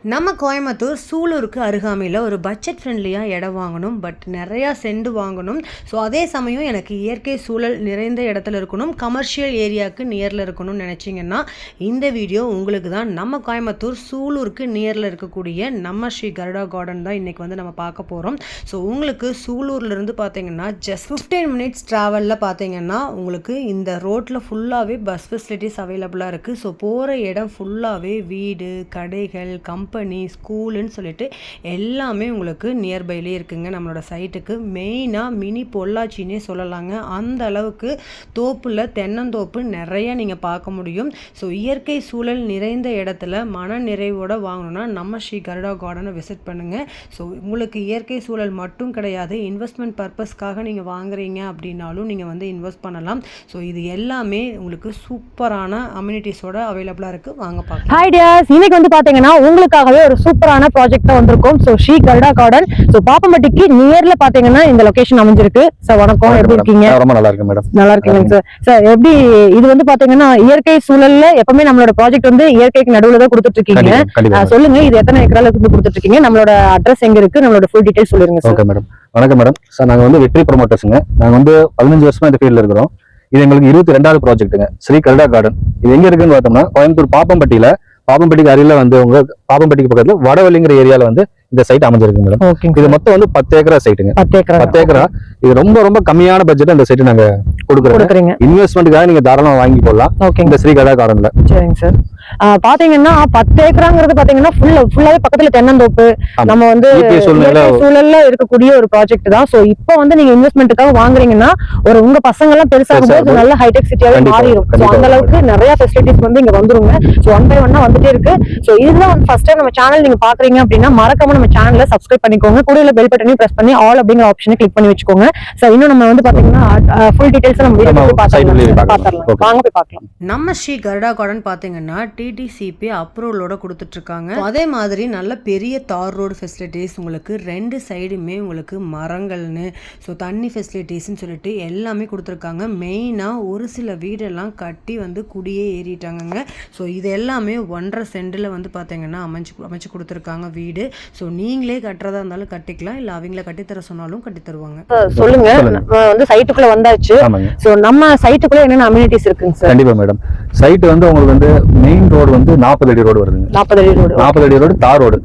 நம்ம கோயம்புத்தூர் சூலூருக்கு அருகாமையில் ஒரு பட்ஜெட் ஃப்ரெண்ட்லியாக இடம் வாங்கணும், பட் நிறையா செண்டு வாங்கணும். ஸோ அதே சமயம் எனக்கு இயற்கை சூழல் நிறைந்த இடத்துல இருக்கணும், கமர்ஷியல் ஏரியாவுக்கு நியரில் இருக்கணும்னு நினச்சிங்கன்னா இந்த வீடியோ உங்களுக்கு தான். நம்ம கோயம்புத்தூர் சூலூருக்கு நியரில் இருக்கக்கூடிய நம்ம ஸ்ரீ கருடா கார்டன் தான் இன்றைக்கி வந்து நம்ம பார்க்க போகிறோம். ஸோ உங்களுக்கு சூலூர்லேருந்து பார்த்தீங்கன்னா ஜஸ்ட் 15 மினிட்ஸ் ட்ராவலில் பார்த்தீங்கன்னா உங்களுக்கு இந்த ரோட்டில் ஃபுல்லாகவே பஸ் ஃபெசிலிட்டிஸ் அவைலபிளாக இருக்குது. ஸோ போகிற இடம் ஃபுல்லாகவே வீடு, கடைகள், கம்பெனி, ஸ்கூலுன்னு சொல்லிட்டு எல்லாமே உங்களுக்கு நியர்பைலே இருக்குங்க. நம்மளோட சைட்டுக்கு மெயினாக மினி பொள்ளாச்சின்னே சொல்லலாங்க. அந்த அளவுக்கு தோப்பில் தென்னந்தோப்பு நிறைய நீங்கள் பார்க்க முடியும். ஸோ இயற்கை சூழல் நிறைந்த இடத்துல மன நிறைவோடு வாங்கணுன்னா நம்ம ஸ்ரீ கருடா கார்டனை விசிட் பண்ணுங்கள். ஸோ உங்களுக்கு இயற்கை சூழல் மட்டும் கிடையாது, இன்வெஸ்ட்மெண்ட் பர்பஸ்க்காக நீங்கள் வாங்குறீங்க அப்படின்னாலும் நீங்கள் வந்து இன்வெஸ்ட் பண்ணலாம். ஸோ இது எல்லாமே உங்களுக்கு சூப்பரான அம்யூனிட்டிஸோட அவைலபிளாக இருக்குது. வாங்க பார்க்கலாம். ஹாய் டியர்ஸ், இன்னைக்கு வந்து பார்த்தீங்கன்னா உங்களுக்காகவே ஒரு சூப்பரான ப்ராஜெக்ட் வந்திருக்கும். So Shri Garuda garden. So பாப்பம்பட்டிக்கு நியர்ல பாத்தீங்கன்னா இந்த லொகேஷன் அமைஞ்சிருக்கு. சார் வணக்கம், எப்படி இருக்கீங்க? ரொம்ப நல்லா இருக்கு மேடம். நல்லா இருக்கீங்க சார். சார் எப்படி இது வந்து பாத்தீங்கன்னா இயற்கை சூழல்ல எப்பவுமே நம்மளோட ப்ராஜெக்ட் வந்து இயற்கைக்கு நடுவுல தான் கொடுத்துட்டு இருக்கீங்க. சொல்லுங்க, இது எத்தனை ஏக்கரால இருந்து கொடுத்துட்டு இருக்கீங்க, நம்மளோட அட்ரஸ் எங்க இருக்கு, நம்மளோட ஃபுல் டீடைல்ஸ் சொல்லுங்க சார். Okay madam. வணக்கம் மேடம். சார் நாங்க வந்து வெற்றி ப்ரொமோட்டர்ஸ்ங்க. நாங்க வந்து 15 வருஷமா இந்த ஃபீல்ட்ல இருக்கிறோம். இது எங்களுக்கு 22வது ப்ராஜெக்ட்டுங்க, ஸ்ரீ கருடா கார்டன். இது எங்க இருக்குன்னு பார்த்தோம்னா கோயம்புத்தூர் பாப்பம்பட்டிக்கு அருகில வந்து உங்க பாப்பம்பட்டிக்கு பக்கத்துல வடவள்ளிங்கிற ஏரியால வந்து இந்த சைட் அமைஞ்சிருக்கு மேடம். இது மொத்தம் வந்து 10 ஏக்கரா சைட்டுங்க. 10 ஏக்கரா. இது ரொம்ப ரொம்ப கம்மியான பட்ஜெட் இந்த சைட் நாங்க கொடுக்குறோம். இன்வெஸ்ட்மெண்ட்டுக்காக நீங்க தாராளமா வாங்கி போடலாம் இந்த ஸ்ரீ கருடா கார்டன்ல. சரிங்க சார். பாத்தீங்கன்னா 10 ஏக்கராங்கிறது பாத்தீங்கன்னா ஃபுல்லாவே பக்கத்துல தென்னந்தோப்பு, நம்ம வந்து சூழல்ல இருக்கக்கூடிய ஒரு ப்ராஜெக்ட் தான். சோ இப்போ வந்து நீங்க இன்வெஸ்ட்மெண்ட்டுக்காக வாங்குறீங்கன்னா ஒரு உங்க பசங்க எல்லாம் பெருசாகும் போது நல்ல ஹைடெக் சிட்டியாவே மாறிடும். அந்த அளவுக்கு நிறைய ஃபெசிலிட்டிஸ் வந்து இங்க வந்துருங்க. சோ ஒன் பை ஒன்னா வந்துட்டே இருக்கு. சோ இதுதான் வந்து ஃபர்ஸ்ட் டைம் நம்ம சேனல் நீங்க பாக்குறீங்க அப்படின்னா மறக்காம நம்ம சேனலை சப்ஸ்கிரைப் பண்ணிக்கோங்க. கூடவே பெல் பட்டனையும் பிரஸ் பண்ணி ஆல் அப்படிங்கிற ஆப்ஷனை கிளிக் பண்ணி வச்சுக்கோங்க. சோ இன்னும் நம்ம வந்து பாத்தீங்கன்னா ஃபுல் டீடைல்ஸ் நம்ம வீடியோல பாத்துறலாம். வாங்க போய் பார்க்கலாம். நம்ம ஸ்ரீ கருடா கார்டன் பாத்தீங்கன்னா டிடிசிபி அப்ரூவலோட கொடுத்துட்டு இருக்காங்க. அதே மாதிரி நல்ல பெரிய தார் ரோடு ஃபெசிலிட்டிஸ், உங்களுக்கு 2 சைடுமே உங்களுக்கு மரங்கள்னு ஸோ தண்ணி ஃபெசிலிட்டிஸ்ன்னு சொல்லிட்டு எல்லாமே கொடுத்துருக்காங்க. மெயினாக ஒரு சில வீடெல்லாம் கட்டி வந்து குடியே ஏறிட்டாங்கங்க. ஸோ இது எல்லாமே 1.5 சென்டில் வந்து பார்த்தீங்கன்னா அமைச்சு கொடுத்துருக்காங்க வீடு. ஸோ நீங்களே கட்டுறதா இருந்தாலும் கட்டிக்கலாம், இல்லை அவங்கள கட்டித்தர சொன்னாலும் கட்டி தருவாங்க. சொல்லுங்க, வந்து சைட்டுக்குள்ள வந்தாச்சு. ஸோ நம்ம சைட்டுக்குள்ள என்னென்ன அம்யூனிட்டிஸ் இருக்குங்க சார்? கண்டிப்பா மேடம். சைட் வந்து உங்களுக்கு வந்து மெயின் ரோடு வந்து 40 அடி ரோடு வருதுங்க. 40 அடி ரோடு தார் ரோடு.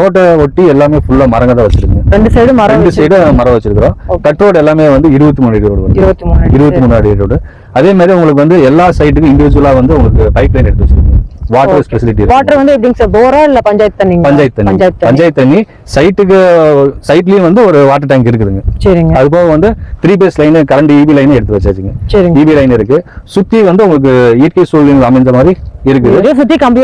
ரோட்டை ஒட்டி எல்லாமே ஃபுல்லா மரங்க தான் வச்சிருக்கோம். 2 சைடு மரம் வச்சிருக்கிறோம். கட் ரோடு எல்லாமே வந்து 23 அடி ரோடு வருது. 23 அடி ரோடு. அதே மாதிரி உங்களுக்கு வந்து எல்லா சைட்டுக்கும் இண்டிவிஜுவலா வந்து உங்களுக்கு பைப் லைன் எடுத்து வச்சிருக்கோம். Water facility. வாட்டர் வந்து எப்படிங்க சார், போரா இல்ல பஞ்சாயத்து தண்ணி? பஞ்சாயத்து தண்ணி. சைட்லயும் வந்து ஒரு வாட்டர் டேங்க் இருக்குதுங்க. சரிங்க. அது போக வந்து 3 phase line current EB line எடுத்து வச்சாச்சுங்க. இபி லைன் இருக்கு. சுத்தி வந்து உங்களுக்கு இயற்கை சூழ்நிலை அமைந்த மாதிரி இருக்குது. சுத்தி கம்பி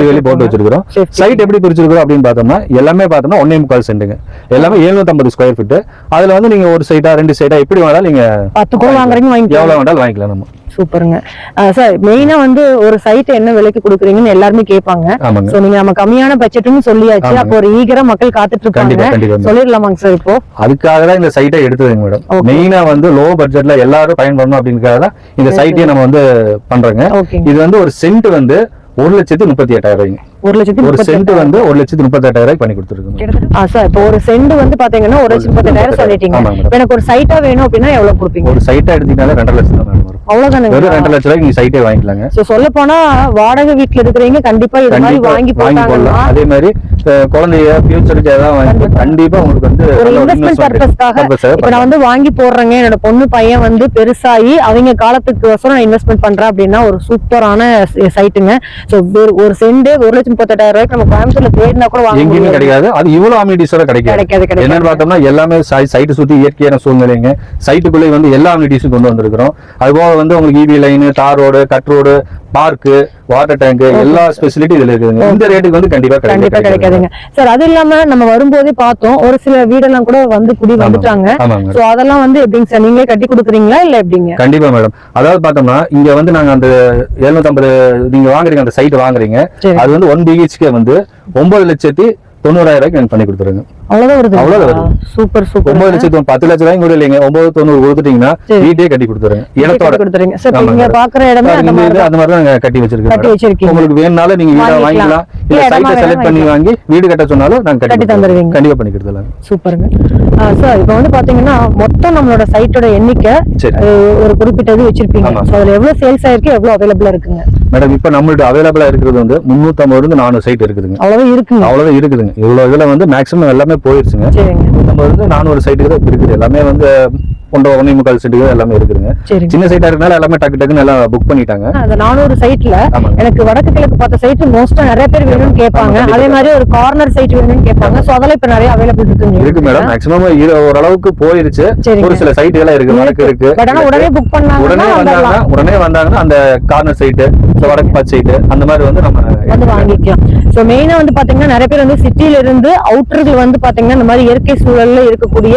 வேலி போட்டு வச்சிருக்கோம். சைட் எப்படி பிரிச்சிருக்கோம் அப்படின்னு பார்த்தோம்னா எல்லாமே பார்த்தோம்னா 1.25 சென்ட்டுங்க. எல்லாமே 750 ஸ்கொயர் ஃபீட். அதுல வந்து நீங்க ஒரு சைட்டா 2 சைட்டா எப்படி வேணாலும் நீங்க 10 கோடி வாங்குறீங்க, எவ்வளவு வேணாலும் வாங்கிக்கலாம் நம்ம. சூப்பருங்க சார். மெயினா வந்து ஒரு சைட் என்ன விலைக்கு கொடுக்குறீங்கன்னு எல்லாருமே கேட்பாங்க. சோ நீங்க நம்ம கம்மியான பட்ஜெட்னு சொல்லியாச்சு. அப்போ ஒரு ஈகரா மக்கள் காத்துட்டு இருப்பாங்க. சொல்லிடலாமாங்க சார்? இப்போ அதுக்காக தான் இந்த சைட்டை எடுத்ததுங்க மேடம். மெயினா வந்து லோ பட்ஜெட்ல எல்லாரும் பயன்படணும் அப்படிங்கறதுக்காக தான் இந்த சைட்டை நம்ம வந்து பண்றோங்க. இது வந்து ஒரு சென்ட் வந்து 1,38,000. ஒரு சென்ட் வந்து 1,38,000 பண்ணி கொடுத்துருக்கோம். சார் இப்போ ஒரு சென்ட் வந்து பாத்தீங்கன்னா 1,38,000 சொல்லிட்டீங்க. எனக்கு ஒரு சைட்டா வேணும் அப்படின்னா எவ்வளவு கொடுப்பீங்க? ஒரு சைட்டா எடுத்தீங்கன்னா 2.5 லட்சம் தான் வரும். அவ்வளவுதானே? வெறும் 2 லட்சம் ரூபாய்க்கு நீங்க சைட்டே வாங்கிக்கலாங்க. சோ சொல்ல போனா வாடகை வீட்டுல இருக்கிறவங்க கண்டிப்பா இது மாதிரி வாங்கி போடலாம். அதே மாதிரி குழந்தைய ஃபியூச்சருக்கு ஏதாவது வாங்கி கண்டிப்பா உங்களுக்கு வந்து ஒரு இன்வெஸ்ட்மெண்ட் பர்பஸ்க்காக இப்ப நான் வந்து வாங்கி போடுறேங்க, என்னோட பொண்ணு பையன் வந்து பெருசாகி அவங்க காலத்துக்கு நான் இன்வெஸ்ட்மெண்ட் பண்றேன் அப்படின்னா ஒரு சூப்பரான சைட்டுங்க. சோ ஒரு சென்ட் 1,38,000 ரூபாய்க்கு நம்ம கோயம்புத்தூர்ல தேடினா கூட எங்கேயுமே கிடைக்காது. அது இவ்வளவு அம்யூனிட்டிஸோட கிடைக்காது. என்னன்னு பார்த்தோம்னா எல்லாமே சைட்டு சுத்தி இயற்கையான சூழ்நிலைங்க. சைட்டுக்குள்ளே வந்து எல்லா அம்யூனிட்டிஸும் கொண்டு வந்திருக்கிறோம். அதுபோக வந்து உங்களுக்கு இபி லைன், தார் road, cut road, park, water tank எல்லா ஃபெசிலிட்டி இதுல இருக்குதுங்க. இந்த ரேட்டுக்கு வந்து கண்டிப்பா கிடைக்காதுங்க சார். அது இல்லாம நம்ம வரும்போதே பார்த்தோம் ஒரு சில வீடெல்லாம் கூட வந்து குடி வந்துட்டாங்க. சோ அதெல்லாம் வந்து எப்படிங்க சார், நீங்களே கட்டி கொடுக்குறீங்களா இல்ல எப்படிங்க? கண்டிப்பா மேடம். அதாவது பார்த்தோம்னா இங்க வந்து நாங்க அந்த 750 நீங்க வாங்குறீங்க, அந்த சைட் வாங்குறீங்க, அது வந்து 1 BHK வந்து 9,00,000 90,000 ரூபாய்க்கு பண்ணி கொடுத்துருங்க. அவ்வளவுதான் வருது. அவ்வளவுதான் வருது. Super super. 9 லட்சம் 10 லட்சம் ரூபாய் கூட இல்லைங்க. 990 கொடுத்துட்டீங்கன்னா வீட்டே கட்டி கொடுத்துருங்க. இடத்தோட கொடுத்துறீங்க. சோ நீங்க பாக்குற இடமே அந்த மாதிரி தான் கட்டி வச்சிருக்கோம். உங்களுக்கு வேணும்னாலும் நீங்க வீட வாங்கிக்கலாம், இல்ல சைட்டை செலக்ட் பண்ணி வாங்கி வீடு கட்ட சொன்னாலும் நாங்க கட்டி தந்துருவீங்க. கண்டிப்பா பண்ணி கொடுத்துடலாம். சூப்பருங்க. சார் இப்போ வந்து பாத்தீங்கன்னா மொத்தம் நம்மளோட சைட்டோட எண்ணிக்கை ஒரு குறிப்பிட்டது வச்சிருப்பீங்க. சோ அதுல எவ்வளவு சேல்ஸ் ஆயிருக்கு, எவ்வளவு அவைலபிளா இருக்குங்க மேடம்? இப்ப நம்மள்ட்ட அவைலபிளா இருக்கிறது வந்து 350 இருந்து 400 சைட் இருக்குதுங்க. அவ்வளவு இருக்குங்க. அவ்வளவு இருக்குதுங்க. இவ்வளவு இதுல வந்து மேக்ஸிமம் எல்லாமே போயிருச்சுங்க. 350 இருந்து 400 சைட்டுக்கு தான் இருக்குது. எல்லாமே வந்து 1.25 சென்ட்டுக்கு எல்லாமே இருக்குதுங்க. சின்ன சைட்டா இருக்கனால எல்லாமே டக்குன்னு எல்லாம் புக் பண்ணிட்டாங்க. அந்த 400 சைட்ல எனக்கு வடக்கு கிழக்கு பார்த்த சைட் மோஸ்டா நிறைய பேர் வேணும்னு கேட்பாங்க. அதே மாதிரி ஒரு கார்னர் சைட் வேணும்னு கேட்பாங்க. சோ அதெல்லாம் இப்ப நிறைய அவைலபிள் இருக்கு மேடம். மேக்ஸிமம் ஓரளவுக்கு போயிருச்சு. ஒரு சில சைட் எல்லாம் இருக்கு, வடக்கு இருக்கு. பட் ஆனா உடனே புக் பண்ணாங்க, உடனே வந்தாங்கன்னா அந்த கார்னர் சைட், வடக்கு பார்த்த சைட் அந்த மாதிரி வந்து நம்ம வந்து வாங்கிக்கலாம். சோ மெயினா வந்து பாத்தீங்கன்னா நிறைய பேர் வந்து சிட்டில இருந்து அவுட்டர்கள் வந்து பாத்தீங்கன்னா இந்த மாதிரி இயற்கை சூழல்ல இருக்கக்கூடிய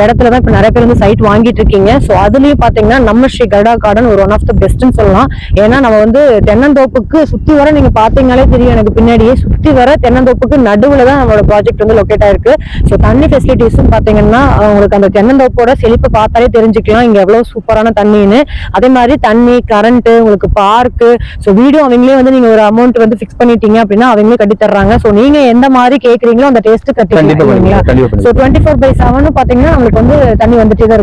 இடத்துலதான் இப்ப நிறைய பேர் வந்து சைட் வாங்கிட்டு இருக்கீங்க. சோ அதுலயும் பாத்தீங்கன்னா நம்ம ஸ்ரீ கருடா கார்டன் ஒரு ஒன் ஆஃப் த பெஸ்ட்னு சொல்லலாம். ஏன்னா நம்ம வந்து தென்னந்தோப்புக்கு சுத்தி வர நீங்க பாத்தீங்கன்னாலே தெரியும், எனக்கு பின்னாடியே சுத்தி வர தென்னந்தோப்புக்கு நடுவுல தான் நம்மளோட ப்ராஜெக்ட் வந்து லொகேட் ஆயிருக்கு. சோ தண்ணி ஃபெசிலிட்டிஸும் பாத்தீங்கன்னா உங்களுக்கு அந்த தென்னந்தோப்போட செழிப்பை பார்த்தாலே தெரிஞ்சுக்கலாம் இங்க எவ்வளவு சூப்பரான தண்ணின்னு. அதே மாதிரி தண்ணி, கரண்ட், உங்களுக்கு பார்க்கு, சோ வீடியோ அவங்களே வந்து நீங்க ஒரு அமௌண்ட் வந்து பிக்ஸ் பண்ணிட்டீங்க அப்படின்னா அவங்களே கட்டி தர்றாங்க. சோ நீங்க எந்த மாதிரி கேக்குறீங்களோ அந்த டேஸ்ட் கட்டிக்கலாம். சோ 24/7 பாத்தீங்கன்னா நம்மளுக்கு வந்து தண்ணி வந்துட்டே தான் இருக்கும்.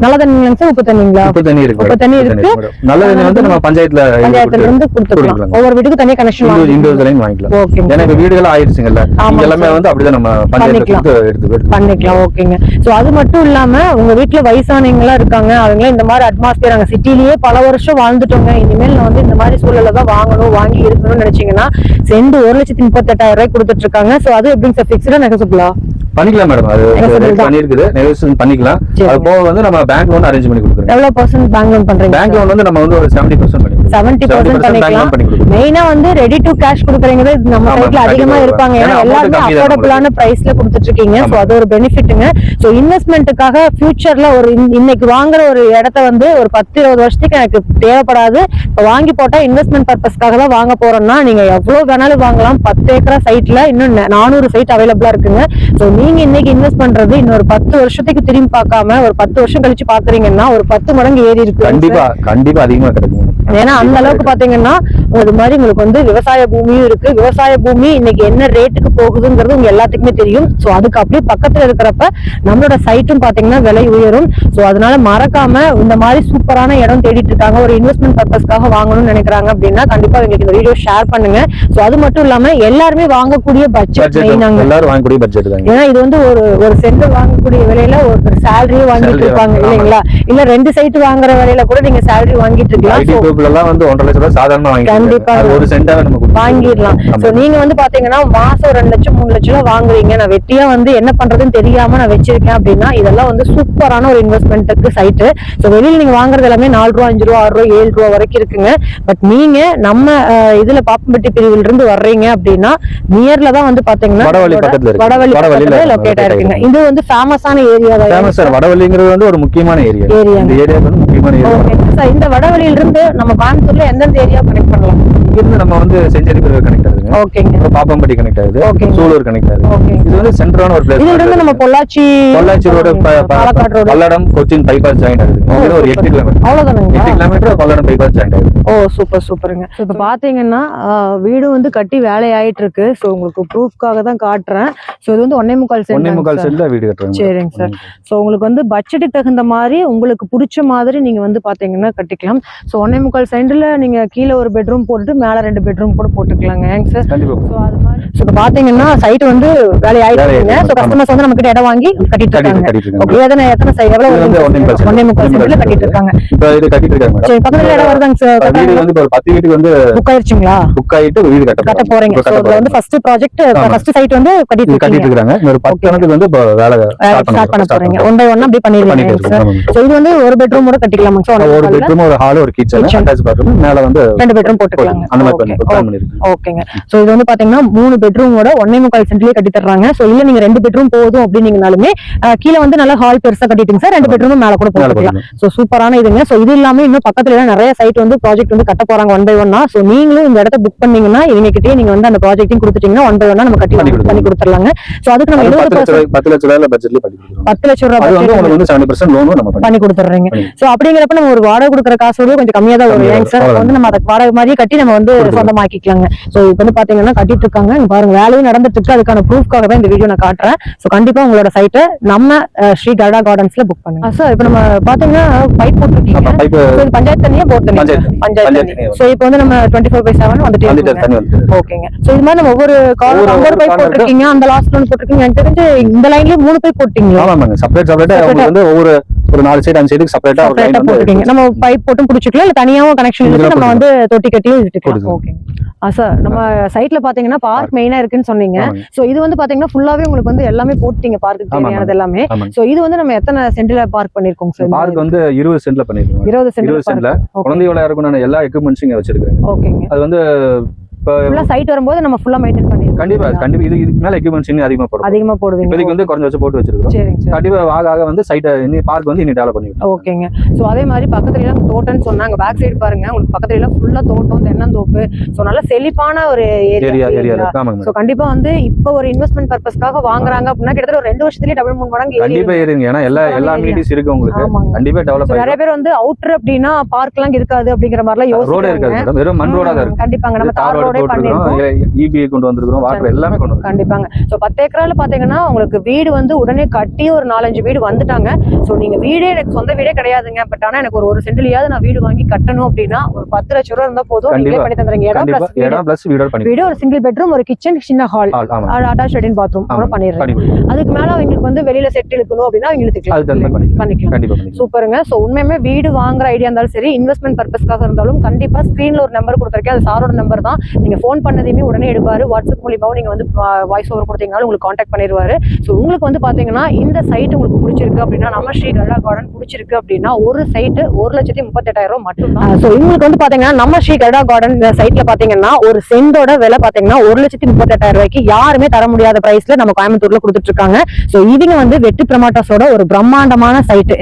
நல்ல தண்ணி சார், உப்பு தண்ணிங்களா? உப்பு தண்ணி இருக்கு. நல்ல தண்ணி வந்து நம்ம பஞ்சாயத்துல இருந்து கொடுத்துக்கலாம். ஒவ்வொரு வீட்டுக்கு தனியா கனெக்ஷன் வாங்கிக்கலாம். ஏன்னா இப்ப வீடுகள் ஆயிருச்சுங்கல்ல, எல்லாமே வந்து அப்படிதான் நம்ம பஞ்சாயத்துல எடுத்து பண்ணிக்கலாம். ஓகேங்க. சோ அது மட்டும் இல்லாம உங்க வீட்டுல வயசானவங்களா இருக்காங்க, அவங்க இந்த மாதிரி அட்மாஸ்பியர் அங்க சிட்டிலேயே பல வருஷம் வாழ்ந்துட்டோங்க, இனிமேல் நான் வந்து இந்த மாதிரி சூழல்ல தான் வாங்கி இருக்கணும்னு நினைச்சீங்கன்னா செண்டு 1,38,000 ரூபாய் கொடுத்துட்டு இருக்காங்க. சோ அது எப்படிங்க சார், ஃபிக்ஸ்டா நெகோசியபிளா பண்ணிக்கலாம் மேடம்? அது பண்ணிருக்குது, நெகோசியேஷன் பண்ணிக்கலாம். அது போக வந்து நம்ம பேங்க் லோன் அரேஞ்ச் பண்ணி கொடுக்குறோம். எவ்வளவு பர்சன்ட் பேங்க் லோன் பண்றீங்க? பேங்க் லோன் வந்து நம்ம வந்து ஒரு 70% பண்ணிக்கலாம். 70% பண்ணிக்கலாம். மெயினா வந்து ரெடி டு கேஷ் கொடுக்குறீங்க நம்ம சைட்ல அதிகமா இருப்பாங்க. ஏன்னா எல்லாருமே அஃபோர்டபுளான பிரைஸ்ல கொடுத்துட்டு இருக்கீங்க. சோ அது ஒரு பெனிஃபிட்டுங்க. சோ இன்வெஸ்ட்மெண்ட்டுக்காக ஃபியூச்சர்ல ஒரு இன்னைக்கு வாங்குற ஒரு இடத்த வந்து ஒரு 10-20 வருஷத்துக்கு எனக்கு தேவைப்படாது, இப்ப வாங்கி போட்டா இன்வெஸ்ட்மெண்ட் பர்பஸ்க்காக தான் வாங்க போறோம்னா நீங்க எவ்வளவு வேணாலும் வாங்கலாம். 10 ஏக்கரா சைட்ல இன்னும் 400 சைட் அவைலபிளா இருக்குங்க. சோ நீங்க இன்னைக்கு இன்வெஸ்ட் பண்றது இன்னொரு 10 வருஷத்துக்கு திரும்பி பார்க்காம ஒரு 10 வருஷம் கழிச்சு பாக்குறீங்கன்னா ஒரு 10 மடங்கு ஏறி இருக்கு. கண்டிப்பா அதிகமா கிடைக்கும். ஏன்னா அந்த அளவுக்கு பாத்தீங்கன்னா அது மாதிரி உங்களுக்கு வந்து விவசாய பூமியும் இருக்கு. விவசாய பூமி இன்னைக்கு என்ன ரேட்டுக்கு போகுதுங்கிறது உங்க எல்லாத்துக்குமே தெரியும். சோ அதுக்கு அப்படியே பக்கத்துல இருக்கிறப்ப நம்மளோட சைட்டும் பாத்தீங்கன்னா விலை உயரும். சோ அதனால மறக்காம இந்த மாதிரி சூப்பரான இடம் தேடிட்டு இருக்காங்க, ஒரு இன்வெஸ்ட்மெண்ட் பர்பஸ்க்காக வாங்கணும்னு நினைக்கிறாங்க அப்படின்னா கண்டிப்பா உங்களுக்கு இந்த வீடியோ ஷேர் பண்ணுங்க. சோ அது மட்டும் இல்லாம எல்லாருமே வாங்கக்கூடிய பட்ஜெட், எல்லாரும் வாங்கக்கூடிய பட்ஜெட் தான். ஏன்னா இது வந்து ஒரு சென்ட் வாங்கக்கூடிய விலையில ஒரு சேலரியும் வாங்கிட்டு இருப்பாங்க இல்லைங்களா? இல்ல 2 சைட் வாங்குற விலையில கூட நீங்க சேலரி வாங்கிட்டு இருக்கலாம். வந்து 1.5 லட்சம் சாதாரணமா கண்டிப்பா ஒரு சென்டாவே நம்ம வாங்கிடலாம். சோ நீங்க வந்து பாத்தீங்கன்னா மாசம் 2 லட்சம் 3 லட்சம் ரூபாய் வாங்குறீங்க, நான் வெட்டியா வந்து என்ன பண்றதுன்னு தெரியாம நான் வச்சிருக்கேன் அப்படின்னா இதெல்லாம் வந்து சூப்பரான ஒரு இன்வெஸ்ட்மெண்ட்டுக்கு சைட்டு. சோ வெளியில நீங்க வாங்குறது எல்லாமே 4 ரூபா 5 ரூபா 6 ரூபா 7 ரூபா வரைக்கும் இருக்குங்க. பட் நீங்க நம்ம இதுல பாப்பம்பட்டி பிரிவில் இருந்து வர்றீங்க அப்படின்னா நியர்ல தான் வந்து பாத்தீங்கன்னா வடவள்ளி பக்கத்துல லொகேட் ஆயிருக்குங்க. இது வந்து ஃபேமஸான ஏரியா தான். ஃபேமஸ் வடவள்ளிங்கிறது வந்து ஒரு முக்கியமான ஏரியா. இந்த ஏரியா வந்து முக்கியமான ஏரியா. இந்த வடவள்ளியில இருந்து நம்ம கோயம்புத்தூர்ல எந்தெந்த ஏரியா கனெக்ட் பண்ணலாம்? இங்கிருந்து நம்ம வந்து செஞ்சேரி கனெக்ட் ஆகுதுங்க. ஓகேங்க. பாப்பம்பட்டி கனெக்ட் ஆகுது, சூலூர் கனெக்ட் ஆகுது. இது வந்து சென்டரான ஒரு பிளேஸ். இதுல இருந்து நம்ம Pollachi road, Palakkad road, Palladam, Cochin bypass join ஆகுது. இது ஒரு 8 கிலோமீட்டர். அவ்வளவுதானங்க. 8 கிலோமீட்டர் பல்லடம் பைபாஸ் ஜாயின் ஆகுது. ஓ சூப்பர் சூப்பருங்க. இப்ப பாத்தீங்கன்னா வீடு வந்து கட்டி வேலை ஆயிட்டு இருக்கு. சோ உங்களுக்கு ப்ரூஃப்காக தான் காட்டுறேன். சோ இது வந்து 1.25 சென்ட்ல வீடு கட்டுறோம். சரிங்க சார். சோ உங்களுக்கு வந்து பட்ஜெட்டுக்கு தகுந்த மாதிரி உங்களுக்கு பிடிச்ச மாதிரி நீங்க வந்து பாத்தீங்கன்னா கட்டிக்கலாம். சோ 1.25 சென்ட்ல நீங்க கீழே ஒரு பெட்ரூம் போட்டுட்டு மேல 2 பெட்ரூம் கூட போட்டுக்கலாங்க. சார் சோ அது மாதிரி இப்ப பாத்தீங்கன்னா சைட் வந்து வேலை ஆயிட்டு இருக்குங்க. சோ கஸ்டமர்ஸ் வந்து நம்ம கிட்ட இடம் வாங்கி கட்டிட்டு இருக்காங்க. ஓகே. எத்தனை சைட் எவ்வளவு 1.25 சென்ட்ல கட்டிட்டு இருக்காங்க. இப்போ இது கட்டிட்டு இருக்காங்க. சரி பக்கத்துல இடம் வருதாங்க சார்? வீடு வந்து ஒரு 10 வீட்டுக்கு வந்து புக் ஆயிருச்சுங்களா? புக் ஆயிட்டு வீடு கட்ட போறீங்க. சோ இது வந்து ஃபர்ஸ்ட் ப்ராஜெக்ட், ஃபர்ஸ்ட் சைட் வந்து கட்டிட்டு இருக்காங்க. ஒரு 10 கணக்கு வந்து வேலை ஸ்டார்ட் பண்ண போறீங்க. ஒன் பை ஒன் அப்படி பண்ணிடுவீங்க. சோ இது வந்து ஒரு பெட்ரூம் கூட கட்டிக்கலாமா சார்? ஒரு பெட்ரூம், ஒரு ஹால், ஒரு கிச்சன், அட்டாச் பாத்ரூம், மேல வந்து 2 பெட்ரூம் போட்டுக்கலாங்க. அந்த மாதிரி பிளான் பண்ணிருக்கோம். ஓகேங்க. சோ இது வந்து பாத்தீங்கன்னா 3 பெட்ரூமோட 1.25 சென்ட்லயே கட்டி தர்றாங்க. சோ இல்ல நீங்க 2 பெட்ரூம் போதும் அப்படினீங்கனாலுமே கீழ வந்து நல்ல ஹால் பெருசா கட்டிட்டீங்க சார், 2 பெட்ரூம் மேல கூட போட்டுக்கலாம். சோ சூப்பரான இதுங்க. சோ இது இல்லாம இன்னும் பக்கத்துல நிறைய சைட் வந்து ப்ராஜெக்ட் வந்து கட்ட போறாங்க 1 by 1. சோ நீங்களும் இந்த இடத்த புக் பண்ணீங்கன்னா இவங்க கிட்டே நீங்க வந்து அந்த ப்ராஜெக்ட்டையும் கொடுத்துட்டீங்கன்னா 1 by 1 நம்ம கட்டி பண்ணி கொடுத்துறலாங்க. சோ அதுக்கு நம்ம 10 லட்சம் ரூபாய் பட்ஜெட்ல பண்ணி கொடுத்துறோம். 10 லட்சம் ரூபாய் அது வந்து உங்களுக்கு வந்து 70% லோனும் நம்ம பண்ணி கொடுத்துறீங்க. சோ அப்படிங்கறப்ப நம்ம ஒரு வாடகை கொடுக்குற காசோட கொஞ்சம் கம்மியா தான் வரும் சார். வந்து நம்ம அதை வாடகை மாதிரி கட்டி நம்ம வந்து சொந்தமாக்கிக்கலாங்க. சோ இப்போ வந்து பாத்தீங்கன்னா கட்டிட்டு இருக்காங்க. பாருங்க வேலையும் நடந்துட்டு இருக்கு. அதுக்கான ப்ரூஃப்காக தான் இந்த வீடியோ நான் காட்டுறேன். சோ கண்டிப்பா உங்களோட சைட்டை நம்ம ஸ்ரீ கருடா கார்டன்ஸ்ல புக் பண்ணுங்க சார். இப்போ நம்ம பாத்தீங்கன்னா பைப் போட்டுருக்கீங்க. பஞ்சாயத்து தண்ணியா போர் தண்ணி? பஞ்சாயத்து தண்ணி. சோ இப்போ வந்து நம்ம 24/7 வந்துட்டு ஓகேங்க. சோ இது மாதிரி நம்ம ஒவ்வொரு ஒவ்வொரு பைப் போட்டுருக்கீங்க. அந்த லாஸ்ட் ஒன் போட்டுருக்கீங்க. எனக்கு தெரிஞ்சு இந்த லைன்லயே 3 பைப் போட்டீங்களா? ஆமாங்க. செப்பரேட்டா வந்து ஒவ்வொரு ஒரு 4 சைடு 5 சைடுக்கு செப்பரேட்டா போட்டுருக்கீங்க. நம்ம பைப் போட்டும் புடிச்சுக்கலாம், இல்ல தனியாவும் கனெக்ஷன் இருக்கு. நம்ம வந்து தொட்டி கட்டியும் விட்டுக்கலாம். Okay sir. நம்ம சைட்ல பாத்தீங்கன்னா பார்க் மெயினா இருக்குன்னு சொன்னீங்க. சோ இது வந்து பாத்தீங்கன்னா ஃபுல்லாவே உங்களுக்கு வந்து எல்லாமே போட்டுட்டீங்க, பார்க்கு தேவையானது எல்லாமே. சோ இது வந்து நம்ம எத்தனை சென்ட்ல பார்க் பண்ணிருக்கோம் சார்? பார்க் வந்து 20 சென்ட்ல பண்ணிருக்கோம். 20 சென்ட்ல குழந்தை விளையாடுறதுக்கான எல்லா எக்யூப்மெண்ட்ஸும் இங்க வச்சிருக்கேன். ஓகேங்க. அது வந்து ஃபுல்லா சைட் வரும்போது நம்ம ஃபுல்லா மெயின்டைன் பண்ணிருக்கோம். கண்டிப்பா இதுக்கு மேல எக்யூப்மெண்ட்ஸ் இன்னும் அதிகமா போடுவீங்க. இப்போதைக்கு வந்து கொஞ்சம் வச்சு போட்டு வச்சிருக்கோம். சரிங்க சார். கண்டிப்பா ஆக வந்து சைட் இன்னி பார்க் வந்து இன்னி டெவலப் பண்ணிருக்கோம். ஓகேங்க. சோ அதே மாதிரி பக்கத்துல எல்லாம் தோட்டம்னு சொன்னாங்க. பேக் சைடு பாருங்க, உங்களுக்கு பக்கத்துல எல்லாம் ஃபுல்லா தோட்டம், தென்னந்தோப்பு. சோ நல்ல செழிப்பான ஒரு ஏரியா இருக்கு. சோ கண்டிப்பா வந்து இப்போ ஒரு இன்வெஸ்ட்மென்ட் பர்பஸ்க்காக வாங்குறாங்க அப்படினா கிட்டத்தட்ட ஒரு 2 வருஷத்துலயே டபுள் 3 மடங்கு கண்டிப்பா ஏறிங்க. ஏன்னா எல்லா அம்யூனிட்டிஸ் இருக்கு உங்களுக்கு. கண்டிப்பா டெவலப் ஆகும். நிறைய பேர் வந்து அவுட்டர் அப்படினா பார்க் எல்லாம் இருக்காது அப்படிங்கற மாதிரி எல்லாம் யோசிக்கிறாங்க. ரோட் இருக்காது, வெறும் மண் ரோடா தான் இருக்கு. கண்டிப்பாங்க. நம்ம தார் ரோடே பண்ணிருக்கோம். EBA கொண்டு வந்திருக்கோம், வாட்டர் எல்லாமே கொண்டு வந்திருக்கோம். கண்டிப்பாங்க. சோ 10 ஏக்கரால பாத்தீங்கன்னா உங்களுக்கு வீடு வந்து உடனே கட்டி ஒரு 4-5 வீடு வந்துட்டாங்க. சோ நீங்க வீடே எனக்கு சொந்த வீடே கிடையாதுங்க, பட் ஆனா எனக்கு ஒரு சென்ட்லயாவது நான் வீடு வாங்கி கட்டணும் அப்படினா ஒரு 10 லட்சம் ரூபாய் இருந்தா போதும், நீங்களே பண்ணி தந்துறீங்க. இடம் பிளஸ் வீடோட பண்ணி வீடு ஒரு சிங்கிள் பெட்ரூம், ஒரு கிச்சன், சின்ன ஹால், அட்டாச் லெட்டின் பாத்ரூம் கூட பண்ணிடுறேன். அதுக்கு மேல அவங்களுக்கு வந்து வெளியில செட் இழுக்கணும் அப்படினா அவங்க இழுத்துக்கலாம், பண்ணிக்கலாம். சூப்பருங்க. சோ உண்மையுமே வீடு வாங்குற ஐடியா இருந்தாலும் சரி, இன்வெஸ்ட்மென்ட் பர்பஸ்க்காக இருந்தாலும் கண்டிப்பா ஸ்கிரீன்ல ஒரு நம்பர் கொடுத்திருக்கேன். அது சாரோட நம்பர் தான். நீங்க போன் பண்ணதையுமே உடனே எடுப்பாரு. வாட்ஸ்அப் மூலமாவும் நீங்க வந்து வாய்ஸ் ஓவர் கொடுத்தீங்கனாலும் உங்களுக்கு கான்டாக்ட் பண்ணிடுவாரு. சோ உங்களுக்கு வந்து பாத்தீங்கன்னா இந்த சைட் உங்களுக்கு பிடிச்சிருக்கு அப்படின்னா, நம்ம ஸ்ரீ கருடா கார்டன் பிடிச்சிருக்கு அப்படின்னா ஒரு சைட் 1,38,000 ரூபாய் மட்டும் தான். சோ உங்களுக்கு வந்து பாத்தீங்கன்னா நம்ம ஸ்ரீ கருடா கார்டன் சைட்ல பாத்தீங்கன்னா ஒரு சென்டோட விலை பாத்தீங்கன்னா 1,38,000 ரூபாய்க்கு யாருமே தர முடியாத பிரைஸ்ல நம்ம கோயம்புத்தூர்ல கொடுத்துட்டு இருக்காங்க. சோ இவங்க வந்து வெற்றி ப்ரொமோட்டர்ஸோட ஒரு பிரம்மாண்டமான சைட்.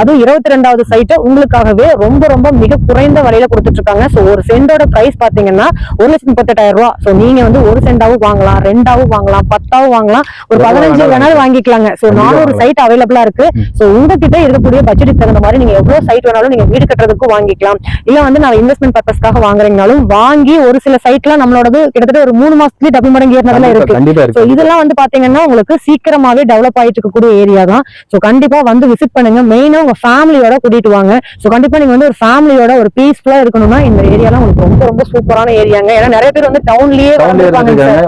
அதுவும் 22வது சைட் உங்களுக்காகவே ரொம்ப ரொம்ப மிக குறைந்த விலையில கொடுத்துட்டு இருக்காங்க. சோ ஒரு சென்டோட பிரைஸ் பாத்தீங்கன்னா 1,38,000 ரூபாய். சோ நீங்க வந்து ஒரு சென்டாவும் வாங்கலாம், 2ஆவும் வாங்கலாம், 10ஆவும் வாங்கலாம், ஒரு 15 வேணாலும் வாங்கிக்கலாங்க. சோ 400 சைட் அவைலபிளா இருக்கு. சோ உங்ககிட்ட இருக்கக்கூடிய பட்ஜெட்டுக்கு தகுந்த மாதிரி நீங்க எவ்வளவு சைட் வேணாலும் நீங்க வீடு கட்டுறதுக்கு வாங்கிக்கலாம். இல்ல வந்து நான் இன்வெஸ்ட்மெண்ட் பர்பஸ்க்காக வாங்குறீங்கனாலும் வாங்கி ஒரு சில சைட்ல நம்மளோடது கிட்டத்தட்ட ஒரு 3 மாசத்துலயே டபுள் மடங்கு ஏறினதெல்லாம் இருக்கு. சோ இதெல்லாம் வந்து பாத்தீங்கன்னா உங்களுக்கு சீக்கிரமாவே டெவலப் ஆயிட்டு இருக்கக்கூடிய ஏரியா தான். சோ கண்டிப்பா வந்து விசிட் பண்ணுங்க. மெயினா உங்க ஃபேமிலியோட கூட்டிட்டு வாங்க. சோ கண்டிப்பா நீங்க வந்து ஒரு ஃபேமிலியோட ஒரு பீஸ்ஃபுல்லா இருக்கணும்னா இந்த ஏரியாலாம் உங்களுக்கு ரொம்ப ரொம்ப சூப்பரான ஏரியாங்க. ஏன்னா நிறைய பேர் வந்து டவுன்லயே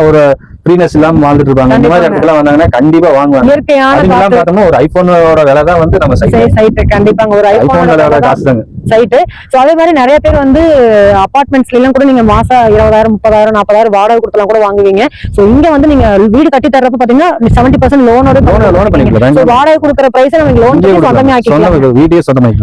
ஒரு ஃப்ரீனஸ் இல்லாம வாழ்ந்துட்டு இருப்பாங்க. இந்த மாதிரி இடத்துல வந்தாங்கன்னா கண்டிப்பா வாங்குவாங்க. இயற்கையான பார்த்தோம்னா ஒரு ஐபோனோட விலை தான் வந்து நம்ம சைட். கண்டிப்பாங்க ஒரு ஐபோனோட காசு தாங்க சைட். சோ அதே மாதிரி நிறைய பேர் வந்து அபார்ட்மெண்ட்ஸ்ல எல்லாம் கூட நீங்க மாசம் 20,000, 30,000, 40,000 வாடகை கொடுத்தலாம் கூட வாங்குவீங்க. சோ இங்க வந்து நீங்க வீடு கட்டி தர்றப்ப பாத்தீங்கன்னா 70% லோனோட பண்ணிக்கலாம். சோ வாடகை கொடுக்குற பிரைஸ் நம்ம லோன்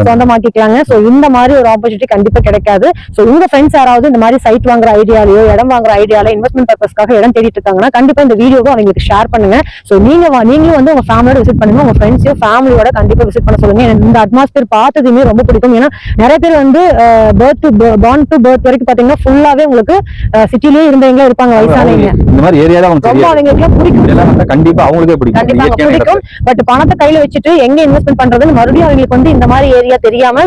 சொந்தமாக்கிக்கலாங்க. சோ இந்த மாதிரி ஒரு ஆப்பர்ச்சுனிட்டி கண்டிப்பா கிடைக்காது. சோ உங்க ஃப்ரெண்ட்ஸ் யாராவது இந்த மாதிரி சைட் வாங்குற ஐடியாலயோ இடம் வாங்குற ஐடியால இன்வெஸ்ட்மெண்ட் பர்பஸ்க்காக இடம் தேடிட்டு இருக்காங்கன்னா கண்டிப்பா இந்த வீடியோவை அவங்களுக்கு ஷேர் பண்ணுங்க. சோ நீங்களும் வந்து உங்க ஃபேமிலியோட விசிட் பண்ணுங்க, உங்க ஃப்ரெண்ட்ஸையும் ஃபேமிலியோட கண்டிப்பா விசிட் பண்ண சொல்லுங்க. இந்த அட்மாஸ்பியர் பார்த்ததுமே ரொம்ப பிடிக்கும். ஏன்னா நிறைய பேர் வந்து பார்ன் டு பர்த் வரைக்கும் பாத்தீங்கன்னா ஃபுல்லாவே உங்களுக்கு சிட்டிலேயே இருந்தவங்களா இருப்பாங்க, வயசானவங்க. இந்த மாதிரி ஏரியா தான் ரொம்ப அவங்களுக்கு பிடிக்கும். கண்டிப்பா அவங்களுக்கே பிடிக்கும். பட் பணத்தை கையில வச்சுட்டு எங்க இன்வெஸ்ட்மெண்ட் பண்றதுன்னு மறுபடியும் அவங்களுக்கு வந்து இந்த மாதிரி ஏரியா தெரியாம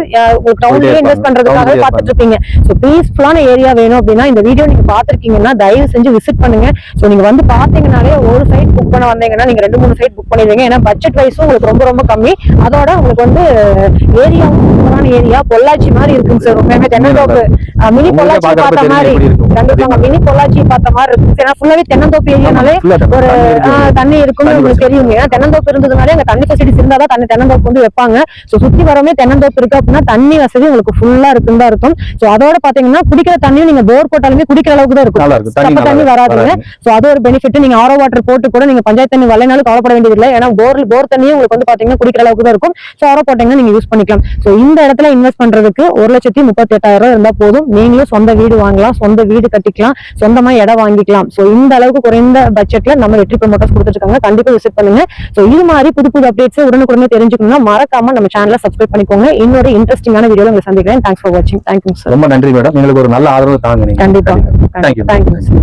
டவுன்லயே இன்வெஸ்ட் பண்றதுக்காக பாத்துட்டு இருப்பீங்க. சோ பீஸ்ஃபுல்லான ஏரியா வேணும் அப்படின்னா இந்த வீடியோ நீங்க பாத்துருக்கீங்கன்னா தயவு செஞ்சு விசிட் பண்ணுங்க. சோ நீங்க வந்து பாத்தீங்கன்னாலே ஒரு சைட் புக் பண்ண வந்தீங்கன்னா நீங்க 2-3 சைட் புக் பண்ணிடுவீங்க. ஏன்னா பட்ஜெட் வைஸும் உங்களுக்கு ரொம்ப ரொம்ப கம்மி. அதோட உங்களுக்கு வந்து ஏரியாவும் சூப்பரான ஏரியா, பொள்ளாச்சி மாதிரி இருக்குங்க சார். உண்மையுமே தென்னந்தோப்பு மினி பொள்ளாச்சி பார்த்த மாதிரி, கண்டிப்பாங்க மினி பொள்ளாச்சி பார்த்த மாதிரி இருக்கு. ஏன்னா ஃபுல்லாவே தென்னந்தோப்பு ஏரியானாலே ஒரு தண்ணி இருக்குன்னு உங்களுக்கு தெரியுங்க. ஏன்னா தென்னந்தோப்பு இருந்ததுனாலே அங்க தண்ணி ஃபெசிலிட்டிஸ் இருந்தாதான் தென்னந்தோப்பு வந்து வைப்பாங்க. சோ சுத்தி வரமே தென்னந்தோப்பு இருக்கு அப்படின்னா தண்ணி வசதி உங்களுக்கு ஃபுல்லா இருக்குன்னு தான் இருக்கும். சோ அதோட பாத்தீங்கன்னா குடிக்கிற தண்ணியும் நீங்க போர் போட்டாலுமே குடிக்கிற அளவுக்கு தான் இருக்கும், தண்ணி வராதுங்க. சோ அது ஒரு பெனிஃபிட். நீங்க ஆரோ வாட்டர் போட்டு கூட நீங்க பஞ்சாயத்து தண்ணி வரலைனாலும் கவலைப்பட வேண்டியது இல்லை. ஏன்னா போர் தண்ணியும் உங்களுக்கு வந்து பாத்தீங்கன்னா குடிக்கிற அளவுக்கு தான் இருக்கும். சோ ஆரோ போட்டீங்கன்னா நீங்க யூஸ் பண்ணிக்கலாம். சோ இந்த இடத்துல இன்வெஸ்ட் பண்றதுக்கு 1,38,800 இருந்தா போதும். நீங்களும் சொந்த வீடு வாங்கலாம், சொந்த வீடு கட்டிக்கலாம், சொந்தமா இடம் வாங்கிக்கலாம். சோ இந்த அளவுக்கு குறைந்த பட்ஜெட்ல நம்ம வெற்றி ப்ரமோட்டர்ஸ் கொடுத்துட்டு இருக்காங்க. கண்டிப்பா விசிட் பண்ணுங்க. சோ இது மாதிரி புது அப்டேட்ஸ் உடனுக்குடனே தெரிஞ்சுக்கணும்னா மறக்காம நம்ம சேனலை சப்ஸ்கிரைப் பண்ணிக்கோங்க. இன்னொரு இன்ட்ரெஸ்டிங்கான வீடியோல உங்களை சந்திக்கிறேன். தேங்க்ஸ் ஃபார் வாட்சிங். Thank you sir. ரொம்ப நன்றி மேடம். எங்களுக்கு ஒரு நல்ல ஆதரவு தாங்க. கண்டிப்பா. தேங்க்யூ. தேங்க்யூ.